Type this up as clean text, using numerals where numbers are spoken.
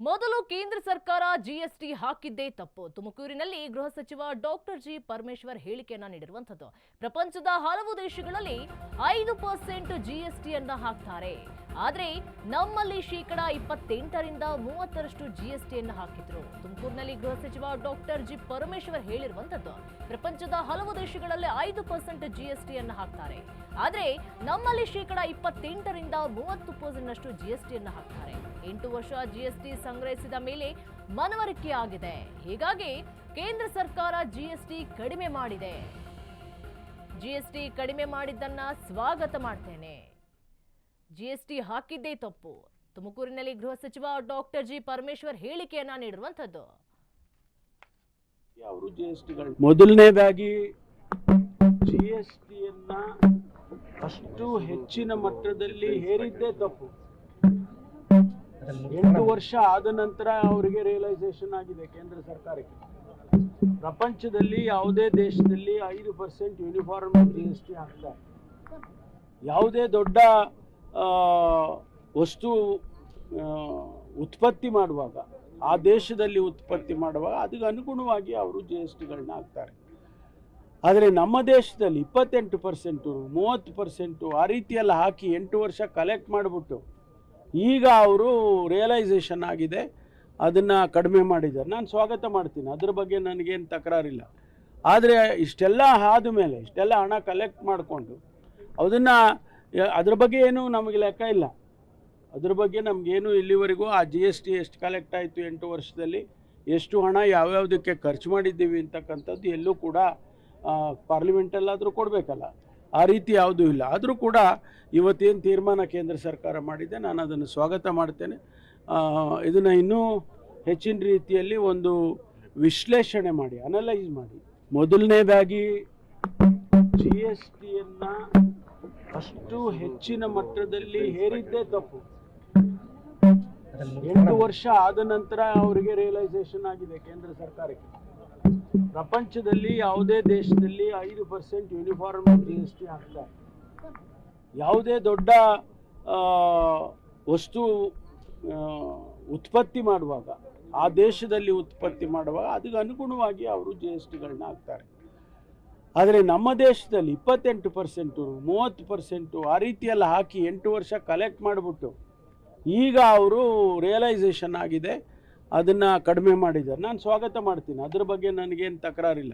ಮೊದಲು ಕೇಂದ್ರ ಸರ್ಕಾರ ಜಿಎಸ್ಟಿ ಹಾಕಿದ್ದೇ ತಪ್ಪು. ತುಮಕೂರಿನಲ್ಲಿ ಗೃಹ ಸಚಿವ ಡಾಕ್ಟರ್ ಜಿ ಪರಮೇಶ್ವರ್ ಹೇಳಿಕೆಯನ್ನ ನೀಡಿರುವಂತದ್ದು. ಪ್ರಪಂಚದ ಹಲವು ದೇಶಗಳಲ್ಲಿ 5% ಜಿಎಸ್ಟಿಯನ್ನ ಹಾಕ್ತಾರೆ. ಆದರೆ ನಮ್ಮಲ್ಲಿ ಶೇಕಡ 28ರಿಂದ 30ರಷ್ಟು ಜಿಎಸ್ಟಿಯನ್ನ ಹಾಕಿದ್ರು. ತುಮಕೂರಿನಲ್ಲಿ ಗೃಹ ಸಚಿವ ಡಾಕ್ಟರ್ ಜಿ ಪರಮೇಶ್ವರ್ ಹೇಳಿರುವಂತದ್ದು. ಪ್ರಪಂಚದ ಹಲವು ದೇಶಗಳಲ್ಲಿ 5% ಜಿಎಸ್ಟಿಯನ್ನ ಹಾಕ್ತಾರೆ. ಆದರೆ ನಮ್ಮಲ್ಲಿ ಶೇಕಡ 28ರಿಂದ 30%ನಷ್ಟು ಜಿಎಸ್ಟಿಯನ್ನ ಹಾಕ್ತಾರೆ. 8 ವರ್ಷ ಜಿಎಸ್ಟಿ ಸಂಗ್ರಹಿಸಿದ ಮೇಲೆ ಮನವರಿಕೆ ಆಗಿದೆ. ಹೀಗಾಗಿ ಕೇಂದ್ರ ಸರ್ಕಾರ ಜಿಎಸ್ಟಿ ಕಡಿಮೆ ಮಾಡಿದೆ. ಜಿಎಸ್ಟಿ ಕಡಿಮೆ ಮಾಡಿದ್ದನ್ನ ಸ್ವಾಗತ ಮಾಡ್ತೇನೆ. ಜಿಎಸ್ಟಿ ಹಾಕಿದ್ದೇ ತಪ್ಪು. ತುಮಕೂರಿನಲ್ಲಿ ಗೃಹ ಸಚಿವ ಡಾಕ್ಟರ್ ಜಿ ಪರಮೇಶ್ವರ್ ಹೇಳಿಕೆಯನ್ನ ನೀಡಿರುವಂತದ್ದು. ಅವರು ಜಿಎಸ್ಟಿಗಳು ಮೊದಲನೇದಾಗಿ ಜಿಎಸ್ಟಿಯನ್ನ ಅಷ್ಟು ಹೆಚ್ಚಿನ ಮಟ್ಟದಲ್ಲಿ ಹೇರಿದ್ದೇ ತಪ್ಪು. 8 ವರ್ಷ ಆದ ನಂತರ ಅವರಿಗೆ ರಿಯಲೈಸೇಷನ್ ಆಗಿದೆ ಕೇಂದ್ರ ಸರ್ಕಾರಕ್ಕೆ. ಪ್ರಪಂಚದಲ್ಲಿ ಯಾವುದೇ ದೇಶದಲ್ಲಿ 5% ಯೂನಿಫಾರ್ಮ್ ಜಿಎಸ್ಟಿ ಹಾಕ್ತಾರೆ. ಯಾವುದೇ ದೊಡ್ಡ ವಸ್ತು ಉತ್ಪತ್ತಿ ಮಾಡುವಾಗ, ಆ ದೇಶದಲ್ಲಿ ಉತ್ಪತ್ತಿ ಮಾಡುವಾಗ ಅದಕ್ಕೆ ಅನುಗುಣವಾಗಿ ಅವರು ಜಿಎಸ್ಟಿಗಳನ್ನ ಹಾಕ್ತಾರೆ. ಆದರೆ ನಮ್ಮ ದೇಶದಲ್ಲಿ 28%, 30% ಆ ರೀತಿಯೆಲ್ಲ ಹಾಕಿ 8 ವರ್ಷ ಕಲೆಕ್ಟ್ ಮಾಡಿಬಿಟ್ಟು ಈಗ ಅವರು ರಿಯಲೈಸೇಷನ್ ಆಗಿದೆ, ಅದನ್ನು ಕಡಿಮೆ ಮಾಡಿದ್ದಾರೆ. ನಾನು ಸ್ವಾಗತ ಮಾಡ್ತೀನಿ, ಅದ್ರ ಬಗ್ಗೆ ನನಗೇನು ತಕರಾರಿಲ್ಲ. ಆದರೆ ಇಷ್ಟೆಲ್ಲ ಆದ ಮೇಲೆ, ಇಷ್ಟೆಲ್ಲ ಹಣ ಕಲೆಕ್ಟ್ ಮಾಡಿಕೊಂಡು ಅದನ್ನು ಅದ್ರ ಬಗ್ಗೆ ಏನೂ ನಮಗೆ ಲೆಕ್ಕ ಇಲ್ಲ. ಅದ್ರ ಬಗ್ಗೆ ನಮಗೇನು ಇಲ್ಲಿವರೆಗೂ ಆ GST ಎಷ್ಟು ಕಲೆಕ್ಟ್ ಆಯಿತು 8 ವರ್ಷದಲ್ಲಿ, ಎಷ್ಟು ಹಣ ಯಾವ್ಯಾವುದಕ್ಕೆ ಖರ್ಚು ಮಾಡಿದ್ದೀವಿ ಅಂತಕ್ಕಂಥದ್ದು ಎಲ್ಲೂ ಕೂಡ ಪಾರ್ಲಿಮೆಂಟಲ್ಲಾದರೂ ಕೊಡಬೇಕಲ್ಲ, ಆ ರೀತಿ ಯಾವುದೂ ಇಲ್ಲ. ಆದರೂ ಕೂಡ ಇವತ್ತೇನು ತೀರ್ಮಾನ ಕೇಂದ್ರ ಸರ್ಕಾರ ಮಾಡಿದೆ, ನಾನು ಅದನ್ನು ಸ್ವಾಗತ ಮಾಡ್ತೇನೆ. ಇದನ್ನು ಇನ್ನೂ ಹೆಚ್ಚಿನ ರೀತಿಯಲ್ಲಿ ಒಂದು ವಿಶ್ಲೇಷಣೆ ಮಾಡಿ, ಅನಲೈಸ್ ಮಾಡಿ. ಮೊದಲನೇದಾಗಿ GSTಯನ್ನು ಅಷ್ಟು ಹೆಚ್ಚಿನ ಮಟ್ಟದಲ್ಲಿ ಹೇರಿದ್ದೇ ತಪ್ಪು. 8 ವರ್ಷ ಆದ ನಂತರ ಅವರಿಗೆ ರಿಯಲೈಸೇಷನ್ ಆಗಿದೆ ಕೇಂದ್ರ ಸರ್ಕಾರಕ್ಕೆ. ಪ್ರಪಂಚದಲ್ಲಿ ಯಾವುದೇ ದೇಶದಲ್ಲಿ 5% ಯೂನಿಫಾರ್ಮ್ ಜಿಎಸ್ಟಿ ಹಾಕ್ತಾರೆ. ಯಾವುದೇ ದೊಡ್ಡ ವಸ್ತು ಉತ್ಪತ್ತಿ ಮಾಡುವಾಗ, ಆ ದೇಶದಲ್ಲಿ ಉತ್ಪತ್ತಿ ಮಾಡುವಾಗ ಅದಕ್ಕೆ ಅನುಗುಣವಾಗಿ ಅವರು ಜಿಎಸ್ಟಿಗಳನ್ನ ಹಾಕ್ತಾರೆ. ಆದರೆ ನಮ್ಮ ದೇಶದಲ್ಲಿ 28%, 30% ಆ ರೀತಿಯೆಲ್ಲ ಹಾಕಿ 8 ವರ್ಷ ಕಲೆಕ್ಟ್ ಮಾಡಿಬಿಟ್ಟು ಈಗ ಅವರು ರಿಯಲೈಸೇಷನ್ ಆಗಿದೆ, ಅದನ್ನು ಕಡಿಮೆ ಮಾಡಿದ್ದಾರೆ. ನಾನು ಸ್ವಾಗತ ಮಾಡ್ತೀನಿ, ಅದ್ರ ಬಗ್ಗೆ ನನಗೇನು ತಕರಾರಿಲ್ಲ.